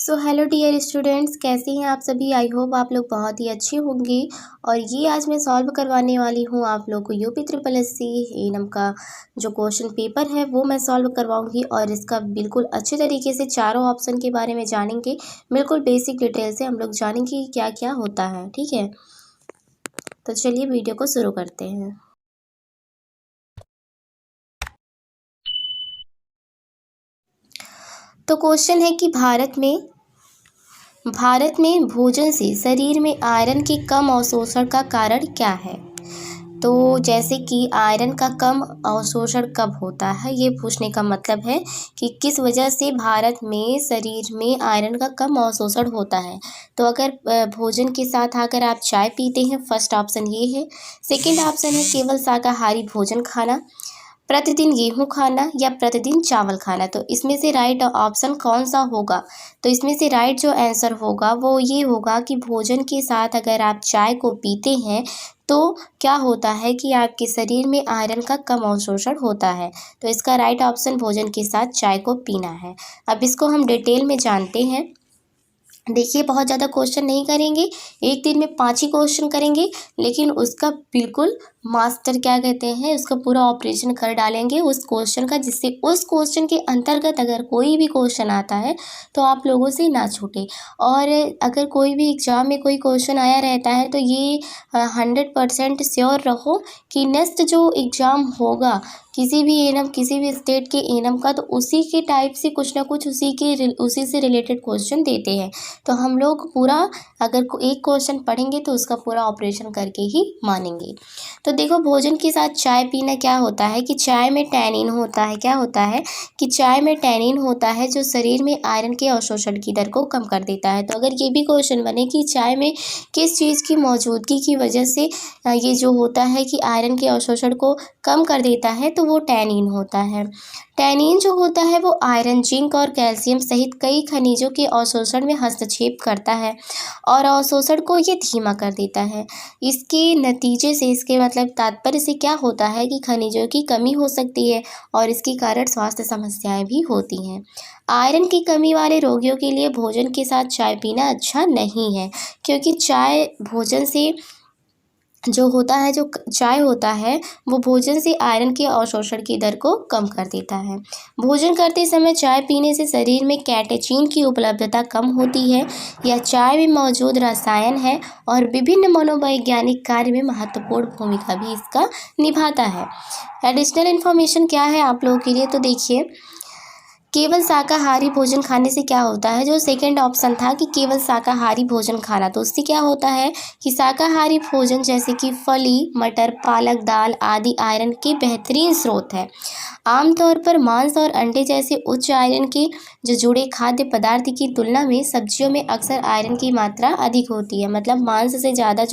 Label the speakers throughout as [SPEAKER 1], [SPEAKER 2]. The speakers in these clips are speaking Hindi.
[SPEAKER 1] सो हेलो डियर स्टूडेंट्स, कैसे हैं आप सभी। आई होप आप लोग बहुत ही अच्छे होंगे। और ये आज मैं सॉल्व करवाने वाली हूँ आप लोग को यूपी ट्रिपल एससी एएनएम का जो क्वेश्चन पेपर है वो मैं सॉल्व करवाऊंगी। और इसका बिल्कुल अच्छे तरीके से चारों ऑप्शन के बारे में जानेंगे, बिल्कुल बेसिक डिटेल से हम लोग जानेंगे कि क्या क्या होता है। ठीक है, तो चलिए वीडियो को शुरू करते हैं। तो क्वेश्चन है कि भारत में भोजन से शरीर में आयरन के कम अवशोषण का कारण क्या है। तो जैसे कि आयरन का कम अवशोषण कब होता है, ये पूछने का मतलब है कि किस वजह से भारत में शरीर में आयरन का कम अवशोषण होता है। तो अगर भोजन के साथ अगर आप चाय पीते हैं, फर्स्ट ऑप्शन ये है। सेकंड ऑप्शन है केवल शाकाहारी भोजन खाना, प्रतिदिन गेहूं खाना या प्रतिदिन चावल खाना। तो इसमें से राइट ऑप्शन कौन सा होगा। तो इसमें से राइट जो आंसर होगा वो ये होगा कि भोजन के साथ अगर आप चाय को पीते हैं तो क्या होता है कि आपके शरीर में आयरन का कम अवशोषण होता है। तो इसका राइट ऑप्शन भोजन के साथ चाय को पीना है। अब इसको हम डिटेल में जानते हैं। देखिए, बहुत ज़्यादा क्वेश्चन नहीं करेंगे, एक दिन में 5 ही क्वेश्चन करेंगे, लेकिन उसका बिल्कुल मास्टर क्या कहते हैं, उसका पूरा ऑपरेशन कर डालेंगे उस क्वेश्चन का, जिससे उस क्वेश्चन के अंतर्गत अगर कोई भी क्वेश्चन आता है तो आप लोगों से ना छूटे। और अगर कोई भी एग्ज़ाम में कोई क्वेश्चन आया रहता है तो ये 100% श्योर रहो कि नेक्स्ट जो एग्ज़ाम होगा किसी भी एएनएम, किसी भी स्टेट के एएनएम का, तो उसी के टाइप से कुछ ना कुछ उसी से रिलेटेड क्वेश्चन देते हैं। तो हम लोग पूरा अगर एक क्वेश्चन पढ़ेंगे तो उसका पूरा ऑपरेशन करके ही मानेंगे। तो देखो, भोजन के साथ चाय पीना क्या होता है कि चाय में टैनिन होता है। क्या होता है कि चाय में टैनिन होता है जो शरीर में आयरन के अवशोषण की दर को कम कर देता है। तो अगर ये भी क्वेश्चन बने कि चाय में किस चीज़ की मौजूदगी की वजह से ये जो होता है कि आयरन के अवशोषण को कम कर देता है, तो वो टैनिन होता है। टैनिन जो होता है वो आयरन, जिंक और कैल्शियम सहित कई खनिजों के अवशोषण में हस्तक्षेप करता है और अवशोषण को ये धीमा कर देता है। इसके नतीजे से, इसके मतलब तात्पर्य से क्या होता है कि खनिजों की कमी हो सकती है और इसके कारण स्वास्थ्य समस्याएं भी होती हैं। आयरन की कमी वाले रोगियों के लिए भोजन के साथ चाय पीना अच्छा नहीं है, क्योंकि चाय भोजन से जो होता है, जो चाय होता है वो भोजन से आयरन के अवशोषण की दर को कम कर देता है। भोजन करते समय चाय पीने से शरीर में कैटेचीन की उपलब्धता कम होती है। यह चाय में मौजूद रसायन है और विभिन्न मनोवैज्ञानिक कार्य में महत्वपूर्ण भूमिका भी इसका निभाता है। एडिशनल इन्फॉर्मेशन क्या है आप लोगों के लिए, तो देखिए, केवल शाकाहारी भोजन खाने से क्या होता है। जो सेकंड ऑप्शन था कि केवल शाकाहारी भोजन खाना, तो उससे क्या होता है कि शाकाहारी भोजन जैसे कि फली, मटर, पालक, दाल आदि आयरन के बेहतरीन स्रोत है। आमतौर पर मांस और अंडे जैसे उच्च आयरन के जो जुड़े खाद्य पदार्थ की तुलना में सब्जियों में अक्सर आयरन की मात्रा अधिक होती है। मतलब मांस से ज़्यादा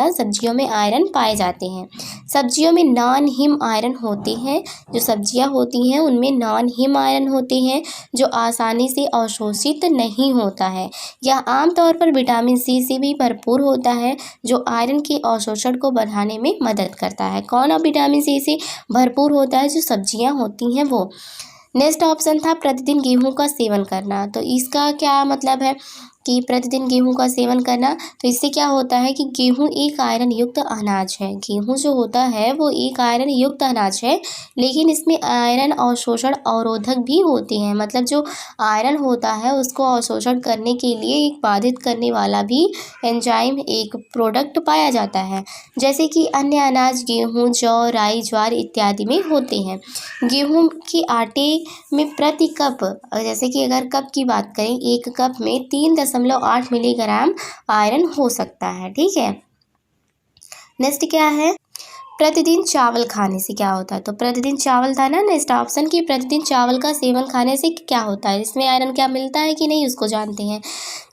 [SPEAKER 1] सब्जियों में आयरन पाए जाते हैं। सब्जियों में नॉन हिम आयरन होते हैं। जो सब्जियां होती हैं उनमें नॉन हिम आयरन होते हैं जो आसानी से अवशोषित नहीं होता है। यह आमतौर पर विटामिन सी से भी भरपूर होता है जो आयरन के अवशोषण को बढ़ाने में मदद करता है। कौन अब विटामिन सी से भरपूर होता है, जो सब्जियां होती हैं वो। नेक्स्ट ऑप्शन था प्रतिदिन गेहूं का सेवन करना। तो इसका क्या मतलब है कि प्रतिदिन गेहूं का सेवन करना, तो इससे क्या होता है कि गेहूं एक आयरन युक्त अनाज है। गेहूं जो होता है वो एक आयरन युक्त अनाज है, लेकिन इसमें आयरन अवशोषण अवरोधक भी होते हैं। मतलब जो आयरन होता है उसको अवशोषण करने के लिए एक बाधित करने वाला भी एंजाइम, एक प्रोडक्ट पाया जाता है, जैसे कि अन्य अनाज गेहूं, जौ, राई, ज्वार इत्यादि में होते हैं। गेहूं के आटे में प्रति कप, जैसे कि अगर कप की बात करें, एक कप में 3.8 मिलीग्राम आयरन हो सकता है। ठीक है, नेक्स्ट क्या है, प्रतिदिन चावल खाने से क्या होता है। तो प्रतिदिन चावल था ना नेक्स्ट ऑप्शन, की प्रतिदिन चावल का सेवन खाने से क्या होता है, इसमें आयरन क्या मिलता है कि नहीं उसको जानते हैं।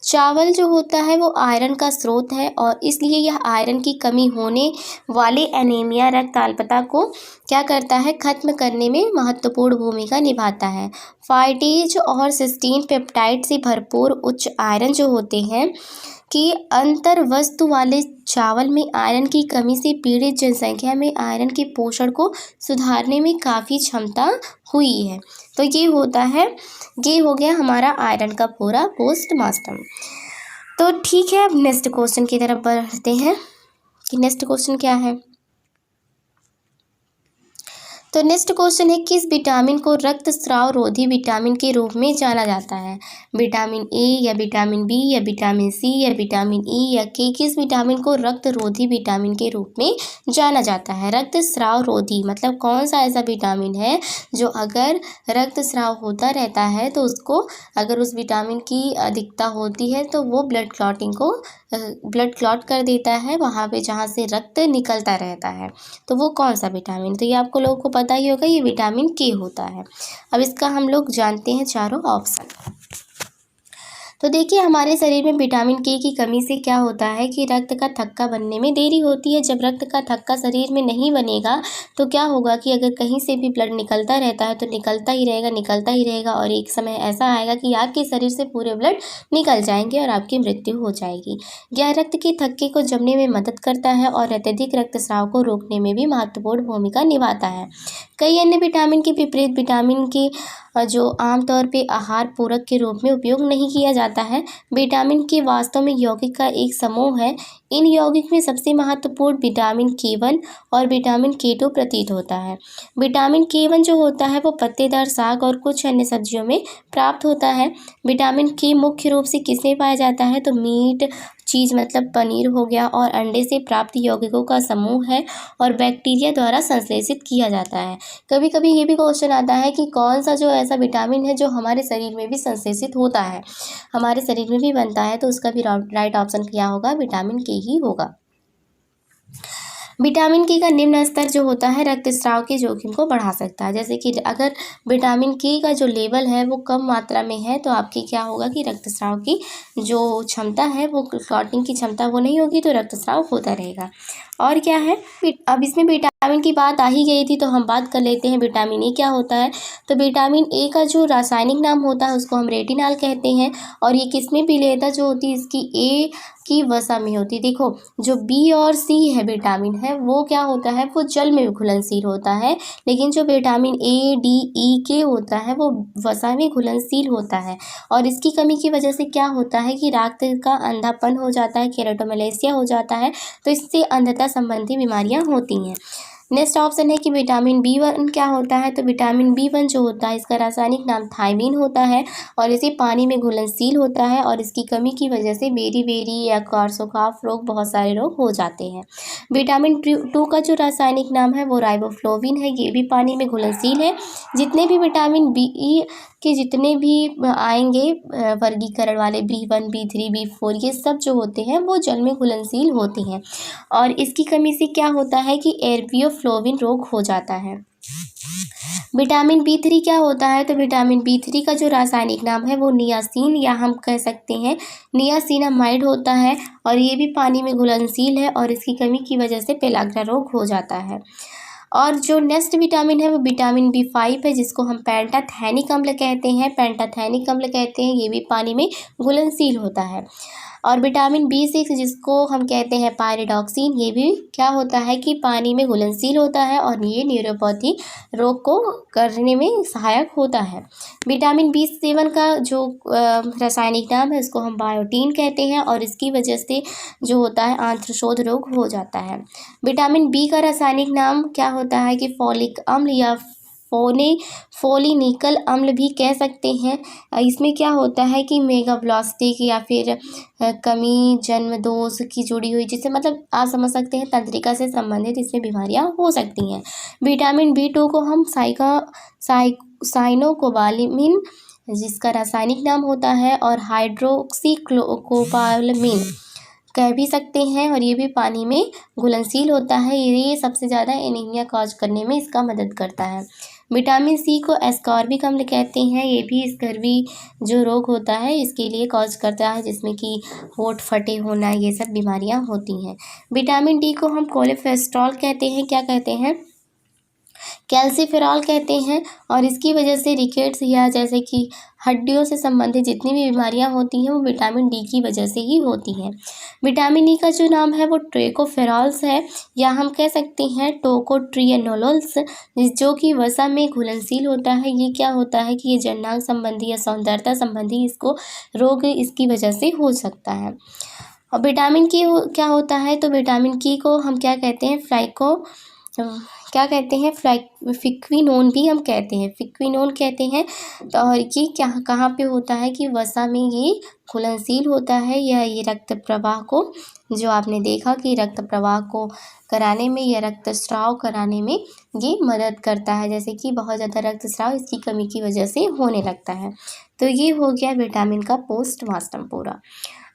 [SPEAKER 1] चावल जो होता है वो आयरन का स्रोत है और इसलिए यह आयरन की कमी होने वाले एनीमिया, रक्त अल्पता को क्या करता है, खत्म करने में महत्वपूर्ण भूमिका निभाता है। फाइटेज और सिस्टीन पेप्टाइड से भरपूर उच्च आयरन जो होते हैं कि अंतर वस्तु वाले चावल में आयरन की कमी से पीड़ित जनसंख्या में आयरन के पोषण को सुधारने में काफ़ी क्षमता हुई है। तो ये हो गया हमारा आयरन का पूरा पोस्टमार्टम। तो ठीक है, अब नेक्स्ट क्वेश्चन की तरफ बढ़ते हैं कि नेक्स्ट क्वेश्चन क्या है। तो नेक्स्ट क्वेश्चन है, किस विटामिन को रक्तस्राव रोधी विटामिन के रूप में जाना जाता है? विटामिन ए या विटामिन बी या विटामिन सी या विटामिन ई या के? किस विटामिन को रक्त रोधी विटामिन के रूप में जाना जाता है? रक्तस्राव रोधी मतलब कौन सा ऐसा विटामिन है जो अगर रक्तस्राव होता रहता है तो उसको, अगर उस विटामिन की अधिकता होती है तो वो ब्लड क्लॉट कर देता है वहाँ पे जहाँ से रक्त निकलता रहता है। तो वो कौन सा विटामिन? तो ये आपको लोगों को पता ही होगा, ये विटामिन के होता है। अब इसका हम लोग जानते हैं चारों ऑप्शन। तो देखिए, हमारे शरीर में विटामिन के की कमी से क्या होता है कि रक्त का थक्का बनने में देरी होती है। जब रक्त का थक्का शरीर में नहीं बनेगा तो क्या होगा कि अगर कहीं से भी ब्लड निकलता रहता है तो निकलता ही रहेगा और एक समय ऐसा आएगा कि आपके शरीर से पूरे ब्लड निकल जाएंगे और आपकी मृत्यु हो जाएगी। यह रक्त के थक्के को जमने में मदद करता है और अत्यधिक रक्तस्राव को रोकने में भी महत्वपूर्ण भूमिका निभाता है। कई अन्य विटामिन के विपरीत विटामिन के जो आमतौर पे आहार पूरक के रूप में उपयोग नहीं किया जाता है। विटामिन के वास्तव में यौगिक का एक समूह है। इन यौगिक में सबसे महत्वपूर्ण विटामिन K1 और विटामिन K2 प्रतीत होता है। विटामिन K1 जो होता है वो पत्तेदार साग और कुछ अन्य सब्जियों में प्राप्त होता है। विटामिन K मुख्य रूप से किसमें पाया जाता है? तो मीट, चीज़ मतलब पनीर हो गया और अंडे से प्राप्त यौगिकों का समूह है और बैक्टीरिया द्वारा संश्लेषित किया जाता है। कभी कभी ये भी क्वेश्चन आता है कि कौन सा जो ऐसा विटामिन है जो हमारे शरीर में भी संश्लेषित होता है, हमारे शरीर में भी बनता है, तो उसका भी राइट ऑप्शन क्या होगा? विटामिन के ही होगा। विटामिन के का निम्न स्तर जो होता है रक्तस्राव के जोखिम को बढ़ा सकता है। जैसे कि अगर विटामिन के का जो लेवल है वो कम मात्रा में है तो आपकी क्या होगा कि रक्तस्राव की जो क्षमता है, वो क्लॉटिंग की क्षमता वो नहीं होगी, तो रक्तस्राव होता रहेगा। और क्या है, अब इसमें विटामिन की बात आ ही गई थी तो हम बात कर लेते हैं विटामिन ए क्या होता है। तो विटामिन ए का जो रासायनिक नाम होता है उसको हम रेटिनॉल कहते हैं और ये किसमें विलेयता जो होती है इसकी ए की वसा में होती है। देखो, जो बी और सी है विटामिन है वो क्या होता है, वो जल में घुलनशील होता है, लेकिन जो विटामिन ए, डी, ई, के होता है वो वसा में घुलनशील होता है और इसकी कमी की वजह से क्या होता है कि रक्त का अंधापन हो जाता है, केराटोमलेशिया हो जाता है, तो इससे अंधता संबंधी बीमारियां होती हैं। नेक्स्ट ऑप्शन है कि विटामिन B1 क्या होता है। तो विटामिन B1 जो होता है इसका रासायनिक नाम थायमीन होता है और इसे पानी में घुलनशील होता है और इसकी कमी की वजह से बेरी या कॉर्सोकॉफ रोग, बहुत सारे रोग हो जाते हैं। विटामिन 2 का जो रासायनिक नाम है वो राइबोफ्लोविन है, ये भी पानी में घुलनशील है। जितने भी विटामिन बी के जितने भी आएंगे वर्गीकरण वाले B1, B3, B4 ये सब जो होते हैं वो जल में घुलनशील होते हैं और इसकी कमी से क्या होता है कि एर्बियोफ्लोविन रोग हो जाता है। विटामिन B3 क्या होता है। तो विटामिन B3 का जो रासायनिक नाम है वो नियासिन या हम कह सकते हैं नियासिनामाइड होता है और ये भी पानी में घुलनशील है और इसकी कमी की वजह से पेलाग्रा रोग हो जाता है। और जो नेक्स्ट विटामिन है वो विटामिन B5 है जिसको हम पेंटाथेनिक अम्ल कहते हैं, ये भी पानी में घुलनशील होता है। और विटामिन B6 जिसको हम कहते हैं पायरिडॉक्सिन, ये भी क्या होता है कि पानी में घुलनशील होता है और ये न्यूरोपैथी रोग को करने में सहायक होता है। विटामिन B7 का जो रासायनिक नाम है उसको हम बायोटीन कहते हैं और इसकी वजह से जो होता है आंत्रशोथ रोग हो जाता है। विटामिन B का रासायनिक नाम क्या होता है कि फोलिक अम्ल या फोलिनिकल अम्ल भी कह सकते हैं। इसमें क्या होता है कि मेगाब्लास्टिक या फिर कमी जन्म दोष की जुड़ी हुई, जिससे मतलब आप समझ सकते हैं तंत्रिका से संबंधित इसमें बीमारियां हो सकती हैं। विटामिन B2 को हम साइनोकोबालामिन जिसका रासायनिक नाम होता है और हाइड्रोक्सीकोबालामिन कह भी सकते हैं और ये भी पानी में घुलनशील होता है। ये सबसे ज़्यादा एनीमिया कॉज करने में इसका मदद करता है। विटामिन C को एस्कॉर्बिक अम्ल कहते हैं, ये भी स्कर्वी जो रोग होता है इसके लिए कॉज करता है, जिसमें कि होंठ फटे होना, ये सब बीमारियां होती हैं। विटामिन D को हम कोलेस्ट्रॉल कहते हैं, क्या कहते हैं? कैल्सीफेरॉल कहते हैं। और इसकी वजह से रिकेट्स या जैसे कि हड्डियों से संबंधित जितनी भी बीमारियां होती हैं वो विटामिन डी की वजह से ही होती हैं। विटामिन ई का जो नाम है वो टोकोफेरॉल्स है, या हम कह सकते हैं टोकोट्रिएनोलोल्स, जो कि वसा में घुलनशील होता है। ये क्या होता है कि ये जननांग संबंधी या सौंदर्यता संबंधी इसको रोग इसकी वजह से हो सकता है। और विटामिन की क्या होता है, तो विटामिन की को हम क्या कहते हैं, फिक्विनोन भी हम कहते हैं, फिक्विनोन कहते हैं। तो और ये क्या कहाँ पे होता है कि वसा में ये घुलनशील होता है, या ये रक्त प्रवाह को, जो आपने देखा कि रक्त प्रवाह को कराने में या रक्तस्राव कराने में ये मदद करता है, जैसे कि बहुत ज़्यादा रक्तस्राव इसकी कमी की वजह से होने लगता है। तो ये हो गया विटामिन का पोस्टमार्टम पूरा।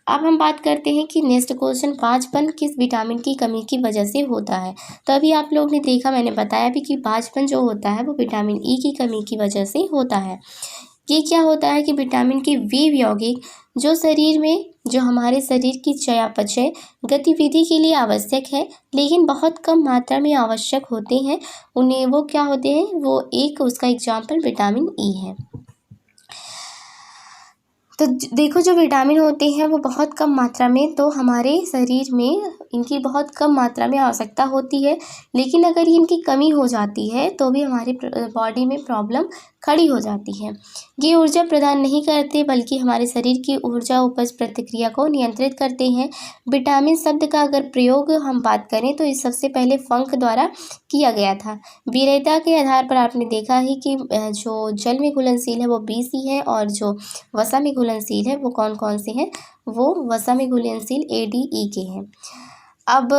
[SPEAKER 1] अब हम बात करते हैं कि नेक्स्ट क्वेश्चन, पाँचपन किस विटामिन की कमी की वजह से होता है। तो अभी आप लोग ने देखा, मैंने बताया भी कि पाँचपन जो होता है वो विटामिन ई की कमी की वजह से होता है। ये क्या होता है कि विटामिन के वे यौगिक जो शरीर में, जो हमारे शरीर की चयापचय गतिविधि के लिए आवश्यक है लेकिन बहुत कम मात्रा में आवश्यक होते हैं, उन्हें वो क्या होते हैं, वो एक उसका एग्जाम्पल विटामिन ई है। तो देखो, जो विटामिन होते हैं वो बहुत कम मात्रा में, तो हमारे शरीर में इनकी बहुत कम मात्रा में आवश्यकता होती है, लेकिन अगर इनकी कमी हो जाती है तो भी हमारे बॉडी में प्रॉब्लम खड़ी हो जाती है। ये ऊर्जा प्रदान नहीं करते बल्कि हमारे शरीर की ऊर्जा उपज प्रतिक्रिया को नियंत्रित करते हैं। विटामिन शब्द का अगर प्रयोग हम बात करें तो इस सबसे पहले फंक द्वारा किया गया था। वीरता के आधार पर आपने देखा है कि जो जल में घुलनशील है वो BC है, और जो वसा में घुलनशील है वो कौन कौन से हैं, वो वसा में घुलनशील ADE के हैं। अब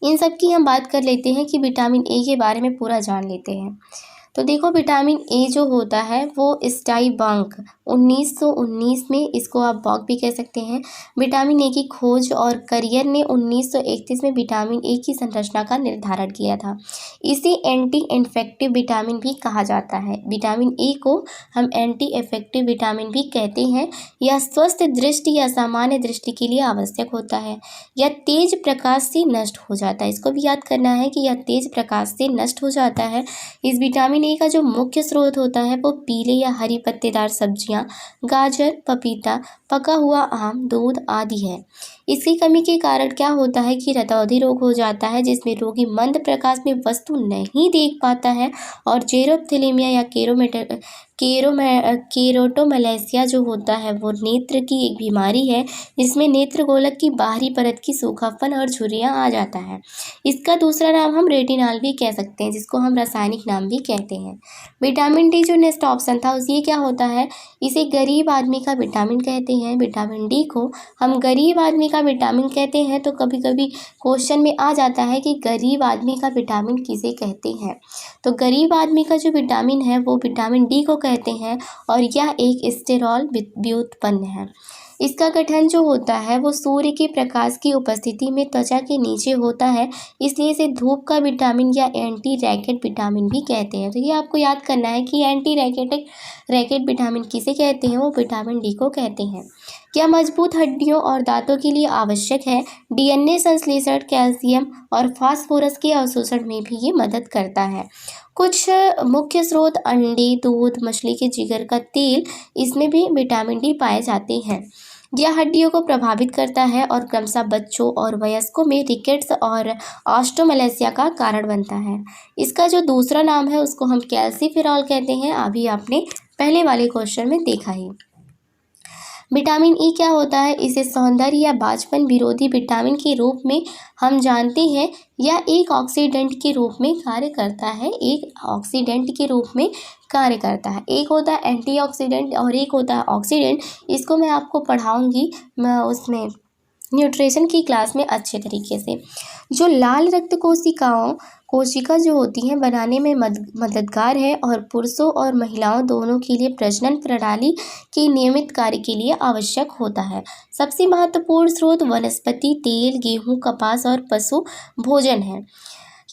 [SPEAKER 1] इन सब की हम बात कर लेते हैं कि विटामिन ए के बारे में पूरा जान लेते हैं। तो देखो, विटामिन ए जो होता है वो स्टाइबंक 1919 में, इसको आप बॉक भी कह सकते हैं, विटामिन ए की खोज और करियर ने 1931 में विटामिन ए की संरचना का निर्धारण किया था। इसे एंटी इन्फेक्टिव विटामिन भी कहा जाता है। विटामिन ए को हम एंटी इन्फेक्टिव विटामिन भी कहते हैं। यह स्वस्थ दृष्टि या सामान्य दृष्टि के लिए आवश्यक होता है। यह तेज प्रकाश से नष्ट हो जाता है, इसको भी याद करना है कि यह तेज प्रकाश से नष्ट हो जाता है। इस विटामिन ए का जो मुख्य स्रोत होता है वो पीले या हरी पत्तेदार सब्जियां, गाजर, पपीता, पका हुआ आम, दूध आदि है। इसकी कमी के कारण क्या होता है कि रतौंधी रोग हो जाता है, जिसमें रोगी मंद प्रकाश में वस्तु नहीं देख पाता है, और जेरोप्थेलेमिया या केरोटोमैलेशिया जो होता है वो नेत्र की एक बीमारी है, जिसमें नेत्र गोलक की बाहरी परत की सूखापन और झुर्रियाँ आ जाता है। इसका दूसरा नाम हम रेटिनॉल भी कह सकते हैं, जिसको हम रासायनिक नाम भी कहते हैं। विटामिन डी जो नेक्स्ट ऑप्शन था, ये क्या होता है, इसे गरीब आदमी का विटामिन कहते हैं। विटामिन डी को हम गरीब आदमी का विटामिन कहते हैं। तो कभी कभी क्वेश्चन में आ जाता है कि गरीब आदमी का विटामिन किसे कहते हैं। तो गरीब आदमी का जो विटामिन है वो विटामिन डी को कहते हैं, और यह एक स्टेरॉल व्युत्पन्न है। इसका गठन जो होता है वो सूर्य के प्रकाश की उपस्थिति में त्वचा के नीचे होता है, इसलिए इसे धूप का विटामिन या एंटी रैकेट विटामिन भी कहते हैं। तो ये आपको याद करना है कि एंटी रैकेट विटामिन किसे कहते हैं, वो विटामिन डी को कहते हैं। यह मजबूत हड्डियों और दांतों के लिए आवश्यक है। DNA संश्लेषण, कैल्शियम और फास्फोरस के अवशोषण में भी ये मदद करता है। कुछ मुख्य स्रोत अंडे, दूध, मछली के जिगर का तेल, इसमें भी विटामिन डी पाए जाते हैं। यह हड्डियों को प्रभावित करता है और क्रमशः बच्चों और वयस्कों में रिकेट्स और ऑस्टियोमैलेशिया का कारण बनता है। इसका जो दूसरा नाम है उसको हम कैल्सीफेरॉल कहते हैं। अभी आपने पहले वाले क्वेश्चन में देखा ही। विटामिन ई क्या होता है, इसे सौंदर्य या बांझपन विरोधी विटामिन के रूप में हम जानते हैं। यह एक ऑक्सीडेंट के रूप में कार्य करता है, एक ऑक्सीडेंट के रूप में कार्य करता है। एक होता है एंटीऑक्सीडेंट और एक होता है ऑक्सीडेंट। इसको मैं आपको पढ़ाऊंगी, मैं उसमें न्यूट्रिशन की क्लास में अच्छे तरीके से। जो लाल रक्त कोशिका जो होती हैं बनाने में मददगार है, और पुरुषों और महिलाओं दोनों के लिए प्रजनन प्रणाली के नियमित कार्य के लिए आवश्यक होता है। सबसे महत्वपूर्ण स्रोत वनस्पति तेल, गेहूं, कपास और पशु भोजन है।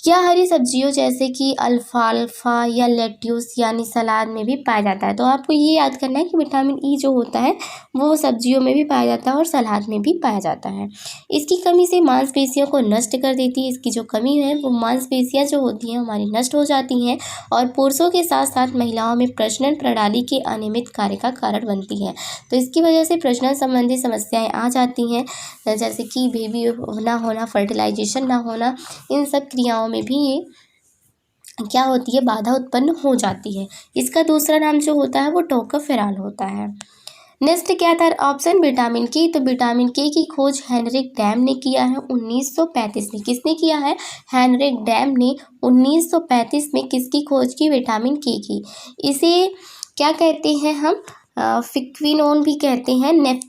[SPEAKER 1] या हरी सब्जियों जैसे कि अल्फाल्फा या लेट्यूस यानी सलाद में भी पाया जाता है। तो आपको ये याद करना है कि विटामिन ई जो होता है वो सब्जियों में भी पाया जाता है और सलाद में भी पाया जाता है। इसकी कमी से मांसपेशियों को नष्ट कर देती है। इसकी जो कमी है वो मांसपेशियाँ जो होती हैं हमारी नष्ट हो जाती हैं और पुरुषों के साथ साथ महिलाओं में प्रजनन प्रणाली के अनियमित कार्य का कारण बनती है। तो इसकी वजह से प्रजनन संबंधी समस्याएं आ जाती हैं, जैसे कि बेबी ना होना, फर्टिलाइजेशन ना होना, इन सब क्रियाओं में भी ये क्या होती है, बाधा उत्पन्न हो जाती है। इसका दूसरा नाम जो होता है वो टोकोफेरॉल होता है। नेक्स्ट क्या था ऑप्शन, विटामिन के। तो विटामिन के की खोज हेनरिक डैम ने किया है 1935 में। किसने किया है? हेनरिक डैम ने 1935 में किसकी खोज की? विटामिन के की। इसे क्या कहते हैं हम? फिक्विनोन भी कहते हैं।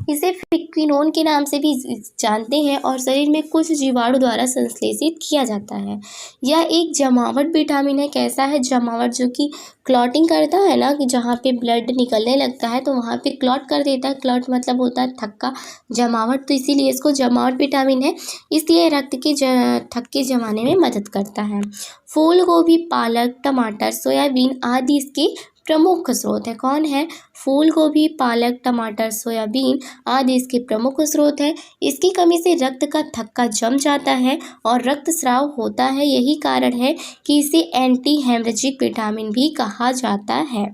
[SPEAKER 1] इसे फिक्विनोन के नाम से भी जानते हैं और शरीर में कुछ जीवाणु द्वारा संश्लेषित किया जाता है। यह एक जमावट विटामिन है। कैसा है? जमावट, जो कि क्लॉटिंग करता है ना, कि जहाँ पे ब्लड निकलने लगता है तो वहाँ पे क्लॉट कर देता है। क्लॉट मतलब होता है थक्का, जमावट, तो इसीलिए इसको जमावट विटामिन है। इसलिए रक्त के थक्के जमाने में मदद करता है। फूल गोभी, पालक, टमाटर, सोयाबीन आदि इसके प्रमुख स्रोत है। कौन है? फूल गोभी, पालक, टमाटर, सोयाबीन आदि इसके प्रमुख स्रोत है। इसकी कमी से रक्त का थक्का जम जाता है और रक्तस्राव होता है। यही कारण है कि इसे एंटी हेमरेजिक विटामिन भी कहा जाता है।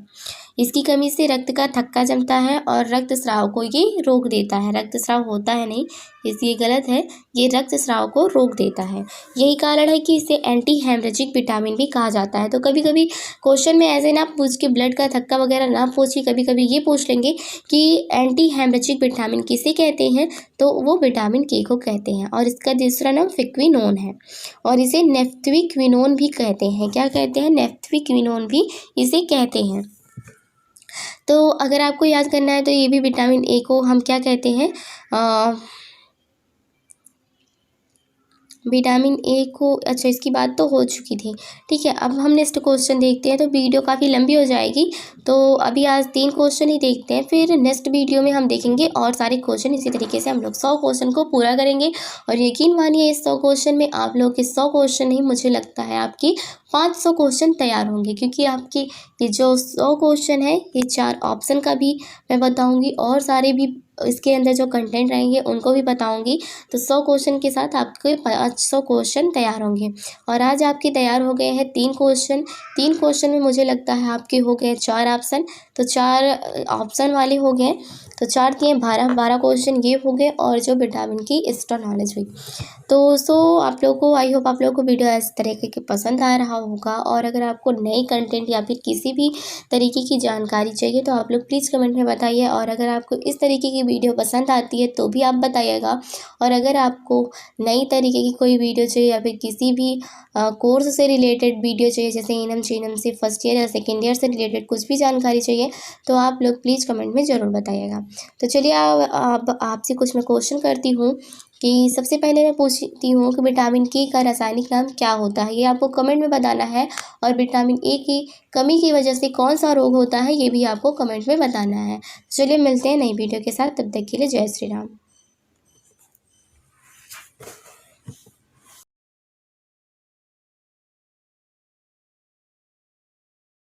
[SPEAKER 1] इसकी कमी से रक्त का थक्का जमता है और रक्तस्राव को ये रोक देता है। रक्तस्राव होता है नहीं, इसलिए गलत है, ये रक्तस्राव को रोक देता है। यही कारण है कि इसे एंटी हेमरेजिक विटामिन भी कहा जाता है। तो कभी कभी क्वेश्चन में ऐसे ना पूछ के ब्लड का थक्का वगैरह ना पूछिए, कभी कभी ये पूछ लेंगे कि एंटी हेमरेजिक विटामिन किसे कहते हैं, तो वो विटामिन के को कहते हैं। और इसका दूसरा नाम फिक्विनोन है और इसे नेफ्थविक्विनोन भी कहते हैं। क्या कहते हैं? नेफ्थविक्विनोन भी इसे कहते हैं। तो अगर आपको याद करना है तो ये भी विटामिन ए को हम क्या कहते हैं? विटामिन ए को, अच्छा इसकी बात तो हो चुकी थी। ठीक है, अब हम नेक्स्ट क्वेश्चन देखते हैं। तो वीडियो काफ़ी लंबी हो जाएगी, तो अभी आज 3 क्वेश्चन ही देखते हैं, फिर नेक्स्ट वीडियो में हम देखेंगे और सारे क्वेश्चन। इसी तरीके से हम लोग 100 क्वेश्चन को पूरा करेंगे और यकीन मानिए इस 100 क्वेश्चन में आप लोग के 100 क्वेश्चन ही, मुझे लगता है आपकी 500 क्वेश्चन तैयार होंगे, क्योंकि आपके ये जो 100 क्वेश्चन है ये 4 ऑप्शन का भी मैं बताऊँगी और सारे भी इसके अंदर जो कंटेंट रहेंगे उनको भी बताऊंगी। तो 100 क्वेश्चन के साथ आपके 500 क्वेश्चन तैयार होंगे। और आज आपके तैयार हो गए हैं 3 क्वेश्चन। 3 क्वेश्चन में मुझे लगता है आपके हो गए 4 ऑप्शन, तो 4 ऑप्शन वाले हो गए, तो 4 के 12 क्वेश्चन ये हो गए और जो विटामिन की एक्स्ट्रा नॉलेज हुई। तो आप लोगों को, आई होप आप लोगों को वीडियो इस तरीके के पसंद आ रहा होगा। और अगर आपको नई कंटेंट या फिर किसी भी तरीके की जानकारी चाहिए तो आप लोग प्लीज़ कमेंट में बताइए। और अगर आपको इस तरीके की वीडियो पसंद आती है तो भी आप बताइएगा। और अगर आपको नई तरीके की कोई वीडियो चाहिए या फिर किसी भी कोर्स से रिलेटेड वीडियो चाहिए, जैसे इनम चीनम से फर्स्ट ईयर या सेकेंड ईयर से रिलेटेड कुछ भी जानकारी चाहिए, तो आप लोग प्लीज़ कमेंट में ज़रूर बताइएगा। तो चलिए अब आपसे कुछ मैं क्वेश्चन करती हूँ कि सबसे पहले मैं पूछती हूँ कि विटामिन के का रासायनिक नाम क्या होता है, ये आपको कमेंट में बताना है। और विटामिन ए की कमी की वजह से कौन सा रोग होता है ये भी आपको कमेंट में बताना है। चलिए मिलते हैं नई वीडियो के साथ, तब तक के लिए जय श्री राम।